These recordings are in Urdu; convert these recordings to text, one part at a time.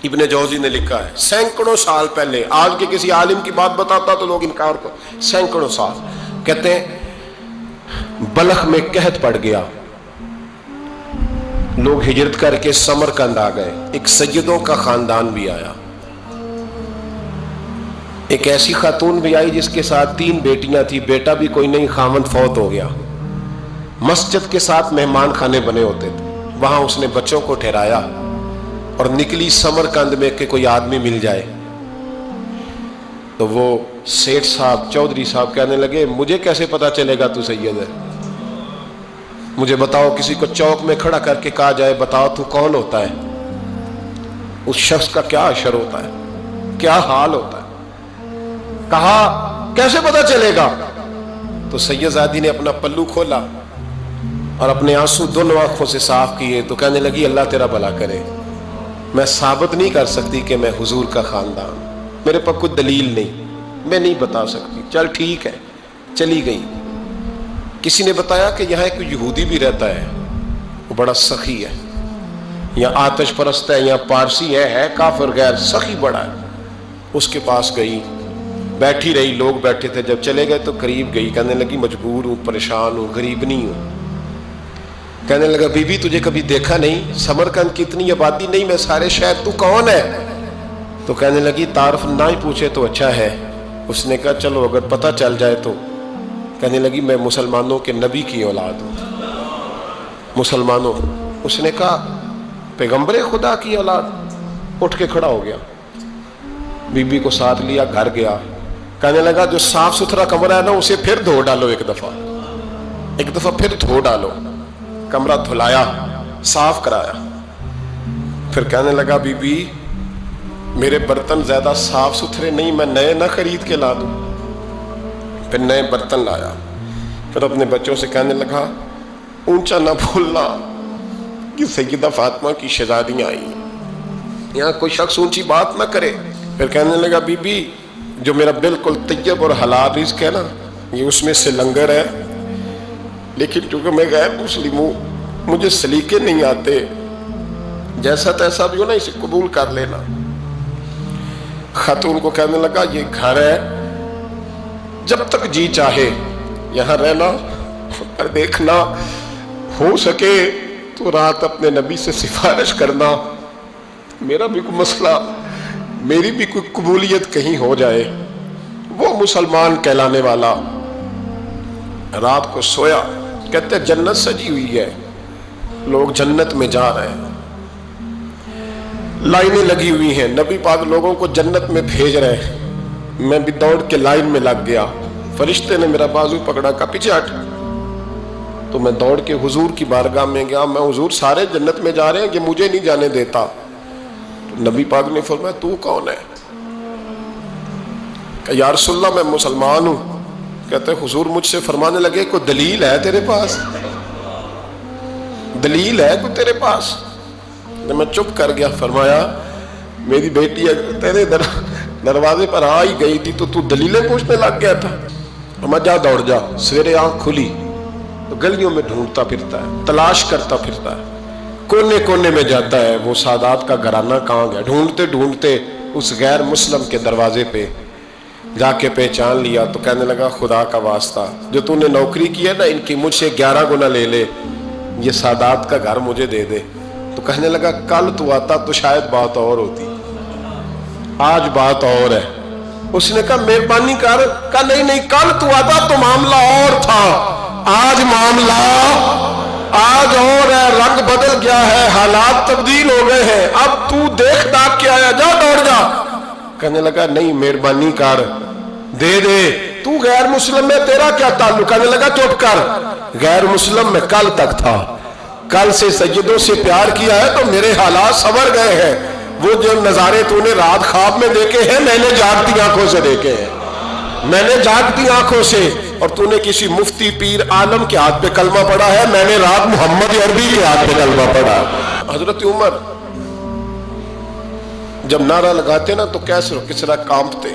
ابن جوزی نے لکھا ہے سینکڑوں سال پہلے، آج کے کسی عالم کی بات بتاتا تو لوگ انکار کو، سینکڑوں سال، کہتے ہیں بلخ میں قحط پڑ گیا، لوگ ہجرت کر کے سمرقند آ گئے، ایک سیدوں کا خاندان بھی آیا، ایک ایسی خاتون بھی آئی جس کے ساتھ 3 بیٹیاں تھی، بیٹا بھی کوئی نہیں، خاوند فوت ہو گیا، مسجد کے ساتھ مہمان خانے بنے ہوتے تھے، وہاں اس نے بچوں کو ٹھہرایا اور نکلی سمرقند میں کہ کوئی آدمی مل جائے، تو وہ سیٹھ صاحب چودھری صاحب کہنے لگے مجھے کیسے پتا چلے گا تو سید ہے، مجھے بتاؤ، کسی کو چوک میں کھڑا کر کے کہا جائے بتاؤ تو کون ہوتا ہے، اس شخص کا کیا اشر ہوتا ہے، کیا حال ہوتا ہے، کہا کیسے پتا چلے گا؟ تو سید زادی نے اپنا پلو کھولا اور اپنے آنسو دونوں آنکھوں سے صاف کیے تو کہنے لگی اللہ تیرا بھلا کرے، میں ثابت نہیں کر سکتی کہ میں حضور کا خاندان، میرے پاس کوئی دلیل نہیں، میں نہیں بتا سکتی، چل ٹھیک ہے، چلی گئی۔ کسی نے بتایا کہ یہاں ایک یہودی بھی رہتا ہے، وہ بڑا سخی ہے، یا آتش پرست ہے، یا پارسی ہے کافر غیر، سخی بڑا ہے، اس کے پاس گئی، بیٹھی رہی، لوگ بیٹھے تھے، جب چلے گئے تو قریب گئی، کہنے لگی مجبور ہوں، پریشان ہوں، غریب نہیں ہوں، کہنے لگا بی بی تجھے کبھی دیکھا نہیں، سمرقند کی اتنی آبادی نہیں، میں سارے شہر، تو کون ہے؟ تو کہنے لگی تعارف نہ ہی پوچھے تو اچھا ہے۔ اس نے کہا چلو اگر پتہ چل جائے تو، کہنے لگی میں مسلمانوں کے نبی کی اولاد ہوں، مسلمانوں، اس نے کہا پیغمبر خدا کی اولاد، اٹھ کے کھڑا ہو گیا، بی بی کو ساتھ لیا، گھر گیا، کہنے لگا جو صاف ستھرا کمرہ ہے نا اسے پھر دھو ڈالو، ایک دفعہ پھر دھو ڈالو، کمرہ دھلایا، صاف کرایا، پھر کہنے لگا بی بی میرے برتن زیادہ صاف ستھرے نہیں، میں نئے نہ خرید کے لا دوں، پھر نئے برتن لایا، پھر اپنے بچوں سے کہنے لگا اونچا نہ بھولنا کہ سیدہ فاطمہ کی شہزادیاں آئی ہیں، یہاں کوئی شخص اونچی بات نہ کرے۔ پھر کہنے لگا بی بی جو میرا بالکل طیب اور حلال رزق ہے نا یہ اس میں سے لنگر ہے، لیکن چونکہ میں غیر مسلم ہوں مجھے سلیقے نہیں آتے، جیسا تیسا بھی ہو نا اسے قبول کر لینا۔ خاتون کو کہنے لگا یہ گھر ہے، جب تک جی چاہے یہاں رہنا، اور دیکھنا ہو سکے تو رات اپنے نبی سے سفارش کرنا، میرا بھی کوئی مسئلہ، میری بھی کوئی قبولیت کہیں ہو جائے۔ وہ مسلمان کہلانے والا رات کو سویا، کہتے جنت سجی ہوئی ہے، لوگ جنت میں جا رہے ہیں، لائنیں لگی ہوئی ہیں، نبی پاک لوگوں کو جنت میں بھیج رہے ہیں، میں بھی دوڑ کے لائن میں لگ گیا، فرشتے نے میرا بازو پکڑا، کہا پیچھے ہٹ، تو میں دوڑ کے حضور کی بارگاہ میں گیا، میں حضور سارے جنت میں جا رہے ہیں، یہ مجھے نہیں جانے دیتا۔ نبی پاک نے فرمایا تو کون ہے؟ کہ یا رسول اللہ میں مسلمان ہوں۔ کہتے حضور مجھ سے فرمانے لگے کوئی دلیل ہے تیرے پاس؟ دلیل ہے کوئی تیرے پاس؟ میں چپ کر گیا، فرمایا میری بیٹی تیرے دروازے پر آ ہی گئی تھی تو دلیلیں پوچھنے لگ گیا تھا۔ میں جا دوڑ جا، سویرے آنکھ کھلی تو گلیوں میں ڈھونڈتا پھرتا ہے، تلاش کرتا پھرتا ہے، کونے کونے میں جاتا ہے وہ سادات کا گھرانہ کہاں گیا، ڈھونڈتے ڈھونڈتے اس غیر مسلم کے دروازے پہ جا کے پہچان لیا، تو کہنے لگا خدا کا واسطہ جو تو نے نوکری کی ہے نا ان کی مجھ سے 11 گنا لے لے، یہ سادات کا گھر مجھے دے دے۔ تو کہنے لگا کل تو آتا تو شاید بات اور ہوتی، آج بات اور ہے۔ اس نے کہا مہربانی کر، کہا نہیں کل تو آتا تو معاملہ اور تھا، آج معاملہ آج اور ہے، رنگ بدل گیا ہے، حالات تبدیل ہو گئے ہیں، اب تو دیکھ داکھ کے آیا، جا دوڑ جا۔ کہنے لگا نہیں مہربانی کر، دے دے، تو غیر مسلم میں تیرا کیا تعلق؟ کہنے لگا چپ کر، غیر مسلم میں کل تک تھا، کل سے سیدوں سے پیار کیا ہے تو میرے حالات سنور گئے ہیں، وہ جو نظارے تو نے رات خواب میں دیکھے ہیں میں نے جاگتی آنکھوں سے دیکھے ہیں، میں نے جاگتی آنکھوں سے، اور تو نے کسی مفتی پیر عالم کے ہاتھ پہ کلمہ پڑھا ہے، میں نے رات محمد عربی کے ہاتھ پہ کلمہ پڑھا۔ حضرت عمر جب نعرہ لگاتے نا تو کیسر و کسرا کانپتے،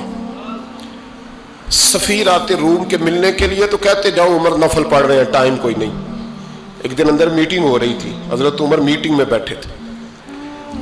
سفیر آتے روم کے ملنے کے لیے تو کہتے جاؤ عمر نفل پڑھ رہے ہیں، ٹائم کوئی نہیں۔ ایک دن اندر میٹنگ ہو رہی تھی، حضرت عمر میٹنگ میں بیٹھے تھے،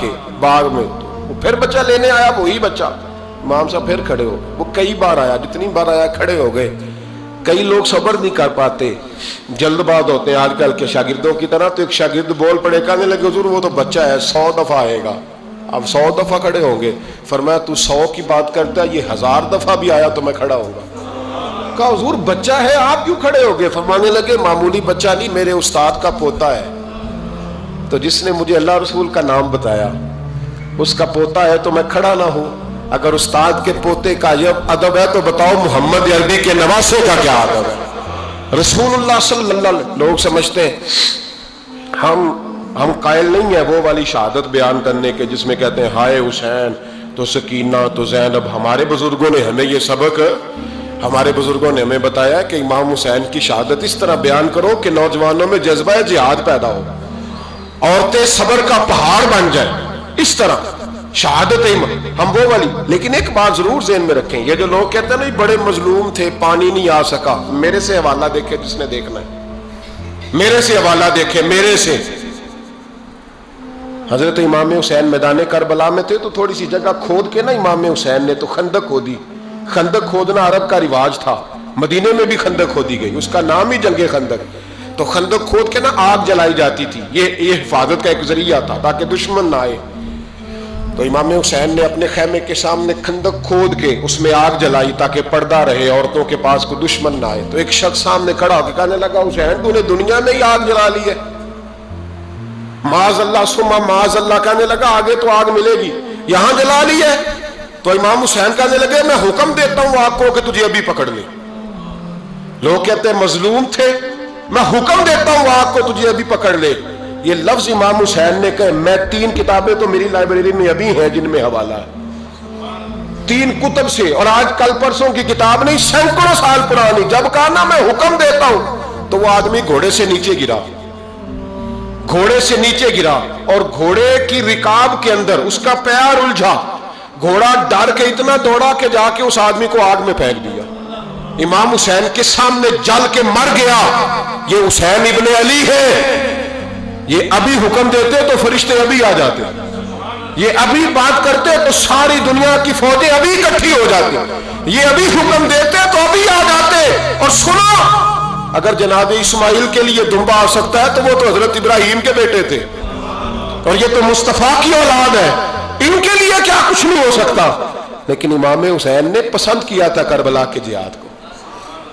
کے باغ میں، وہ پھر بچہ لینے آیا، وہی بچہ، امام صاحب پھر کھڑے ہو، وہ کئی بار آیا، جتنی بار آیا کھڑے ہو گئے۔ کئی لوگ صبر نہیں کر پاتے، جلد باز ہوتے ہیں آج کل کے شاگردوں کی طرح، تو ایک شاگرد بول پڑے، کہنے لگے حضور وہ تو بچہ ہے 100 دفعہ آئے گا، اب 100 دفعہ کھڑے ہوں گے۔ فرمایا تو 100 کی بات کرتا ہے، یہ 1000 دفعہ بھی آیا تو میں کھڑا ہوں گا۔ کہا حضور بچہ ہے آپ کیوں کھڑے ہو گئے؟ فرمانے لگے معمولی بچہ نہیں، میرے استاد کا پوتا ہے، تو جس نے مجھے اللہ رسول کا نام بتایا اس کا پوتا ہے تو میں کھڑا نہ ہوں۔ اگر استاد کے پوتے کا یہ ادب ہے تو بتاؤ محمد عربی کے نواسے کا کیا ادب ہے؟ رسول اللہ صلی اللہ علیہ وسلم۔ لوگ سمجھتے ہیں ہم قائل نہیں ہیں وہ والی شہادت بیان کرنے کے جس میں کہتے ہیں ہائے حسین تو سکینہ تو زینب۔ ہمارے بزرگوں نے ہمیں یہ سبق، ہمارے بزرگوں نے ہمیں بتایا کہ امام حسین کی شہادت اس طرح بیان کرو کہ نوجوانوں میں جذبہ جہاد پیدا ہو، عورتیں صبر کا پہاڑ بن جائیں، اس طرح شہادت ہم وہ والی۔ لیکن ایک بات ضرور ذہن میں رکھیں، یہ جو لوگ کہتے ہیں نہیں بڑے مظلوم تھے پانی نہیں آ سکا، میرے سے حوالہ دیکھے جس نے دیکھنا ہے، میرے سے حوالہ دیکھے، میرے سے۔ حضرت امام حسین میدان کربلا میں تھے تو تھوڑی سی جگہ کھود کے نا امام حسین نے تو خندق کھودی۔ خندق کھودنا عرب کا رواج تھا، مدینے میں بھی خندق کھودی گئی، اس کا نام ہی جنگ خندق۔ تو خندق کھود کے نا آگ جلائی جاتی تھی، یہ حفاظت کا ایک ذریعہ تھا تاکہ دشمن نہ آئے۔ تو امام حسین نے اپنے خیمے کے سامنے خندق کھود کے اس میں آگ جلائی تاکہ پردہ رہے، عورتوں کے پاس کوئی دشمن نہ آئے۔ تو ایک شخص سامنے کھڑا ہو کے کہنے لگا حسین تو نے دنیا میں ہی آگ جلا لی ہے؟ معاذ اللہ ثم معاذ اللہ، کہنے لگا آگے تو آگ ملے گی، یہاں جلا لی ہے؟ تو امام حسین کہنے لگے میں حکم دیتا ہوں آگ کو کہ تجھے ابھی پکڑ لے۔ لوگ کہتے ہیں مظلوم تھے، میں حکم دیتا ہوں آگ کو تجھے ابھی پکڑ لے۔ یہ لفظ امام حسین نے کہے، میں 3 کتابیں تو میری لائبریری میں ابھی ہیں جن میں حوالہ ہے، 3 کتب سے، اور آج کل پرسوں کی کتاب نہیں، سینکڑوں سال پرانی۔ جب کہا نا میں حکم دیتا ہوں تو وہ آدمی گھوڑے سے نیچے گرا، گھوڑے سے نیچے گرا، اور گھوڑے کی رکاب کے اندر اس کا پیر الجھا، گھوڑا ڈر کے اتنا دوڑا کہ جا کے اس آدمی کو آگ میں پھینک دیا۔ امام حسین کے سامنے جل کے مر گیا۔ یہ حسین ابن علی ہے، یہ ابھی حکم دیتے تو فرشتے ابھی آ جاتے، یہ ابھی بات کرتے تو ساری دنیا کی فوجیں ابھی اکٹھی ہو جاتی، یہ ابھی حکم دیتے تو ابھی آ جاتے۔ اور سنو، اگر جناب اسماعیل کے لیے دمبا آ سکتا ہے تو وہ تو حضرت ابراہیم کے بیٹے تھے، اور یہ تو مصطفیٰ کی اولاد ہے، ان کے لیے کیا کچھ نہیں ہو سکتا؟ لیکن امام حسین نے پسند کیا تھا کربلا کے جہاد کو،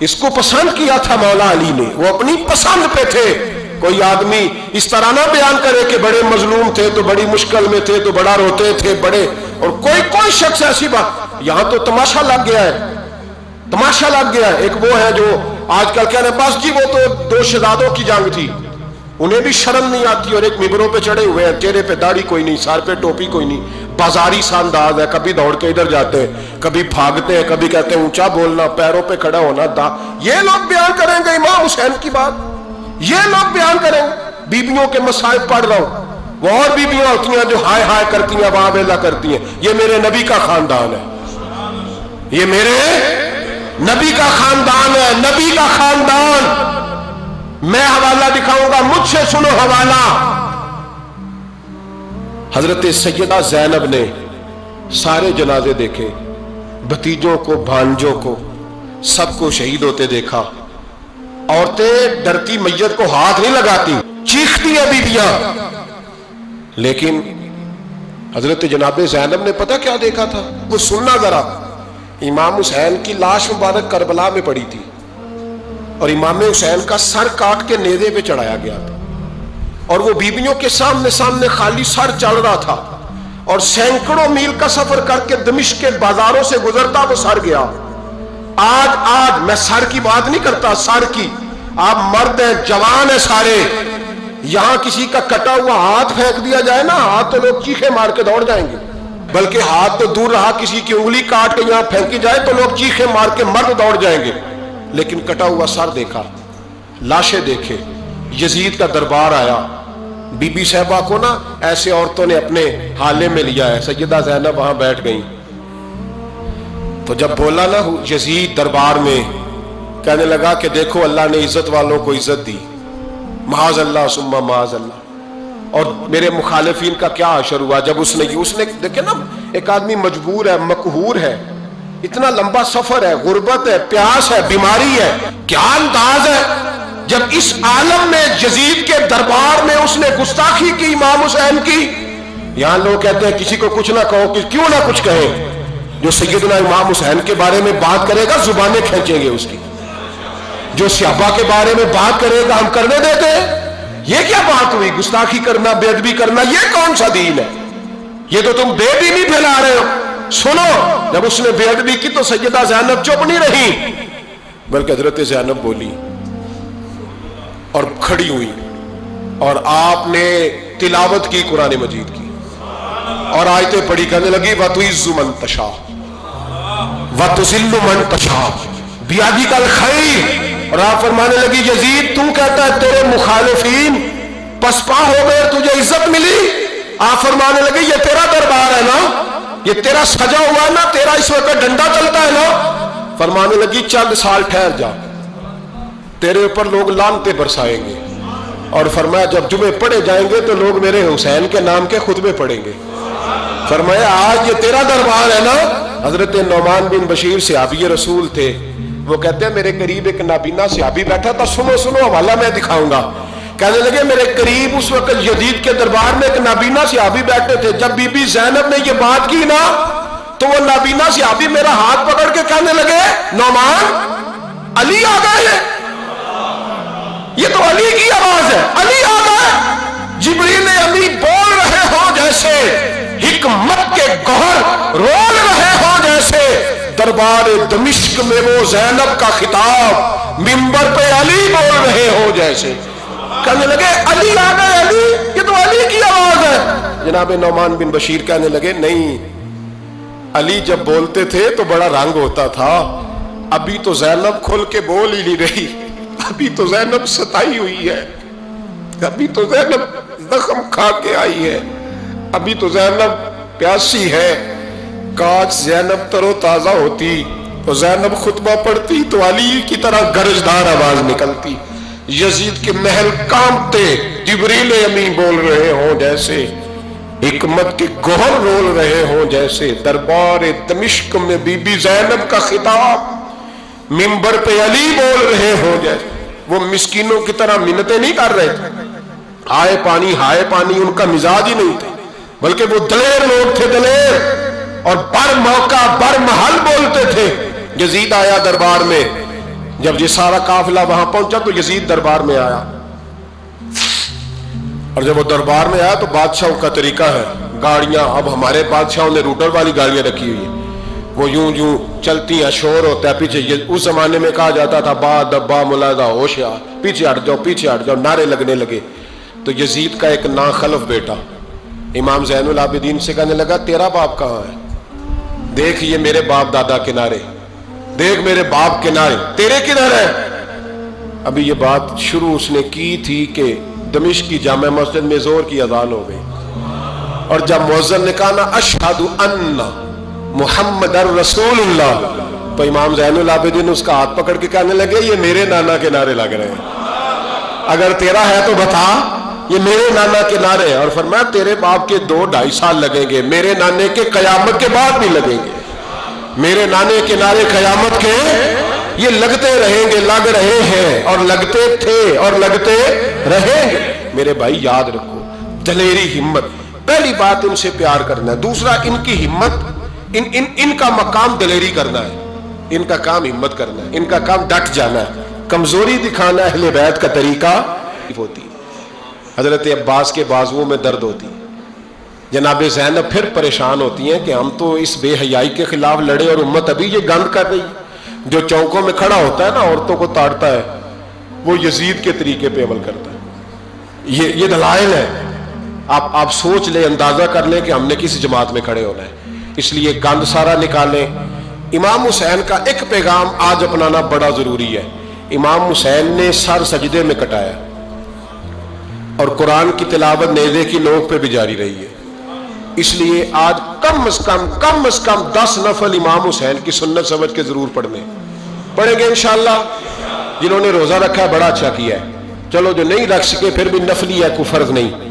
اس کو پسند کیا تھا مولا علی نے، وہ اپنی پسند پہ تھے۔ کوئی آدمی اس طرح نہ بیان کرے کہ بڑے مظلوم تھے تو بڑی مشکل میں تھے تو بڑا روتے تھے بڑے، اور کوئی شخص ایسی بات، یہاں تو تماشا لگ گیا ہے، تماشا لگ گیا ہے۔ ایک وہ ہے جو آج کل کہنے بس جی وہ تو 2 شہزادوں کی جنگ تھی، انہیں بھی شرم نہیں آتی، اور ایک ممبروں پہ چڑھے ہوئے ہیں، چہرے پہ داڑھی کوئی نہیں، سر پہ ٹوپی کوئی نہیں، بازاری سا انداز ہے، کبھی دوڑ کے ادھر جاتے ہیں، کبھی بھاگتے ہیں، کبھی کہتے ہیں اونچا بولنا، پیروں پہ کھڑا ہونا، یہ لوگ بیان کریں گے امام حسین کی بات؟ یہ لوگ بیان کریں گے؟ بیبیوں کے مصائب پڑھ رہا ہوں، وہ اور بیبیاں ہوتی ہیں جو ہائے ہائے کرتی ہیں، واہ ویلا کرتی ہیں، یہ میرے نبی کا خاندان ہے، یہ میرے نبی کا خاندان ہے، نبی کا خاندان۔ میں حوالہ دکھاؤں گا، مجھ سے سنو حوالہ۔ حضرت سیدہ زینب نے سارے جنازے دیکھے، بھتیجوں کو، بھانجوں کو، سب کو شہید ہوتے دیکھا۔ عورتیں ڈرتی میت کو ہاتھ نہیں لگاتی، چیختی ہیں بیویاں، لیکن حضرت جناب زینب نے پتہ کیا دیکھا تھا؟ وہ سننا ذرا۔ امام حسین کی لاش مبارک کربلا میں پڑی تھی، اور امام حسین کا سر کاٹ کے نیزے پہ چڑھایا گیا تھا، اور وہ بیویوں کے سامنے خالی سر چل رہا تھا، اور سینکڑوں میل کا سفر کر کے دمشق کے بازاروں سے گزرتا وہ سر گیا۔ آج میں سر کی بات نہیں کرتا، سر کی، آپ مرد ہیں، جوان ہیں سارے، یہاں کسی کا کٹا ہوا ہاتھ پھینک دیا جائے نا، ہاتھ تو لوگ چیخے مار کے دوڑ جائیں گے، بلکہ ہاتھ تو دور رہا، کسی کی انگلی کاٹ کے یہاں پھینکی جائے تو لوگ چیخے مار کے مرد دوڑ جائیں گے۔ لیکن کٹا ہوا سر دیکھا، لاشیں دیکھے، یزید کا دربار آیا، بی بی صاحبہ کو نا ایسے عورتوں نے اپنے حالے میں لیا ہے، سیدہ زینب وہاں بیٹھ گئیں، تو جب بولا نا یزید دربار میں، کہنے لگا کہ دیکھو اللہ نے عزت والوں کو عزت دی، معاذ اللہ ثم معاذ اللہ، اور میرے مخالفین کا کیا حشر ہوا جب اس نے دیکھیں نا، ایک آدمی مجبور ہے، مقہور ہے، اتنا لمبا سفر ہے، غربت ہے، پیاس ہے، بیماری ہے، کیا انداز ہے جب اس عالم میں یزید کے دربار میں اس نے گستاخی کی امام حسین کی. یہاں لوگ کہتے ہیں کسی کو کچھ نہ کہو، کیوں نہ کچھ کہیں؟ جو سیدنا امام حسین کے بارے میں بات کرے گا زبانیں کھینچیں گے اس کی، جو صحابہ کے بارے میں بات کرے گا ہم کرنے دیتے ہیں. یہ کیا بات ہوئی؟ گستاخی کرنا، بے ادبی کرنا، یہ کون سا دین ہے؟ یہ تو تم بے دینی پھیلا رہے ہو. سنو، جب اس نے بے ادبی کی تو سیدہ زینب چپ نہیں رہی، بلکہ حضرت زینب بولی اور کھڑی ہوئی اور آپ نے تلاوت کی قرآن مجید کی اور آیتیں پڑھی، کہنے لگی وَتُعِزُّ مَن تَشَاءُ وَتُذِلُّ مَن تَشَاءُ بِیَدِکَ الْخَیْرُ. اور آپ فرمانے لگی یزید تو کہتا ہے تیرے مخالفین پسپا ہو گئے، تجھے عزت ملی. آپ فرمانے لگی یہ تیرا دربار ہے نا، یہ تیرا سجا ہوا ہے نا، تیرا اس وقت ڈنڈا چلتا ہے نا. فرمانے لگی چند سال ٹھہر جا، تیرے اوپر لوگ لعنتیں برسائیں گے. اور فرمایا جب جمعے پڑھے جائیں گے تو لوگ میرے حسین کے نام کے خطبے پڑھیں گے. فرمایا آج یہ تیرا دربار ہے نا. حضرت نعمان بن بشیر صحابی رسول تھے، وہ کہتے ہیں میرے قریب ایک نابینا صحابی بیٹھا تھا، سنو سنو حوالہ میں دکھاؤں گا. کہنے لگے میرے قریب اس وقت یزید کے دربار میں ایک نابینا صحابی بیٹھے تھے. جب بی بی زینب نے یہ بات کی نا تو وہ نابینا صحابی میرا ہاتھ پکڑ کے کہنے لگے نعمان علی آ گئے ہیں. یہ تو علی کی آواز ہے، علی آ گئے. جبریل امی بول رہے ہو جیسے، حکمت کے گوہر رول رہے ہو جیسے. دربار دمشق میں وہ زینب کا خطاب منبر پہ علی بول رہے ہو جیسے. کہنے لگے علی آ گئے، علی، یہ تو علی کی آواز ہے. جناب نعمان بن بشیر کہنے لگے نہیں، علی جب بولتے تھے تو بڑا رنگ ہوتا تھا، ابھی تو زینب کھل کے بول ہی نہیں رہی، ابھی تو زینب ستائی ہوئی ہے، ابھی تو زینب زخم کھا کے آئی ہے، ابھی تو زینب پیاسی ہے. کاش زینب تر و تازہ ہوتی تو زینب خطبہ پڑھتی تو علی کی طرح گرجدار آواز نکلتی. یزید کے محل کانپتے، جبریل امین بول رہے ہوں جیسے، حکمت کے گوہر رول رہے ہوں جیسے. دربار دمشق میں بی بی زینب کا خطاب منبر پہ علی بول رہے ہوں جیسے. وہ مسکینوں کی طرح منتیں نہیں کر رہے تھے، ہائے پانی ہائے پانی ان کا مزاج ہی نہیں تھا، بلکہ وہ دلیر لوگ تھے، دلیر، اور بر موقع بر محل بولتے تھے. یزید آیا دربار میں، جب یہ سارا قافلہ وہاں پہنچا تو یزید دربار میں آیا. اور جب وہ دربار میں آیا تو بادشاہوں کا طریقہ ہے، گاڑیاں اب ہمارے بادشاہوں نے روٹر والی گاڑیاں رکھی ہوئی ہیں، وہ یوں یوں چلتی ہیں، شور ہوتا ہے پیچھے. اس زمانے میں کہا جاتا تھا با دبا ملاحظہ ہوشیار، پیچھے ہٹ جاؤ پیچھے ہٹ جاؤ، نعرے لگنے لگے. تو یزید کا ایک ناخلف بیٹا امام زین العابدین سے کہنے لگا تیرا باپ کہاں ہے؟ دیکھ یہ میرے باپ دادا کنارے، دیکھ میرے باپ کنارے، تیرے کدھر ہے؟ ابھی یہ بات شروع اس نے کی تھی کہ دمشق کی جامع مسجد میں زور کی اذان ہو گئی، اور جب مؤذن نے کہا نا اشہد ان محمد رسول اللہ، تو امام زین العابدین اس کا ہاتھ پکڑ کے کہنے لگے یہ میرے نانا کے نعرے لگ رہے ہیں، اگر تیرا ہے تو بتا، یہ میرے نانا کے نعرے ہیں. اور فرمایا تیرے باپ کے 2-2.5 سال لگیں گے، میرے نانے کے قیامت کے بعد بھی لگیں گے. میرے نانے کے نعرے قیامت کے یہ لگتے رہیں گے، لگ رہے ہیں اور لگتے تھے اور لگتے رہیں گے. میرے بھائی یاد رکھو، دلیری، ہمت، پہلی بات ان سے پیار کرنا ہے. دوسرا ان کی ہمت، ان کا مقام دلیری کرنا ہے، ان کا کام ہمت کرنا ہے، ان کا کام ڈٹ جانا ہے. کمزوری دکھانا اہل بیت کا طریقہ ہوتی. حضرت عباس کے بازوؤں میں درد ہوتی. جناب زینب پھر پریشان ہوتی ہیں کہ ہم تو اس بے حیائی کے خلاف لڑے اور امت ابھی یہ گند کر رہی. جو چوکوں میں کھڑا ہوتا ہے نا عورتوں کو تاڑتا ہے، وہ یزید کے طریقے پہ عمل کرتا ہے. یہ دلائل ہے. آپ سوچ لیں، اندازہ کر لیں کہ ہم نے کس جماعت میں کھڑے ہونا ہے. اس لیے گند سارا نکالیں. امام حسین کا ایک پیغام آج اپنانا بڑا ضروری ہے. امام حسین نے سر سجدے میں کٹایا اور قرآن کی تلاوت نیزے کی نوک پہ بھی جاری رہی ہے. اس لیے آج کم از کم 10 نفل امام حسین کی سنت سمجھ کے ضرور پڑھیں گے انشاءاللہ. جنہوں نے روزہ رکھا ہے بڑا اچھا کیا ہے، چلو جو نہیں رکھ سکے پھر بھی نفلی ہے، کوئی فرض نہیں.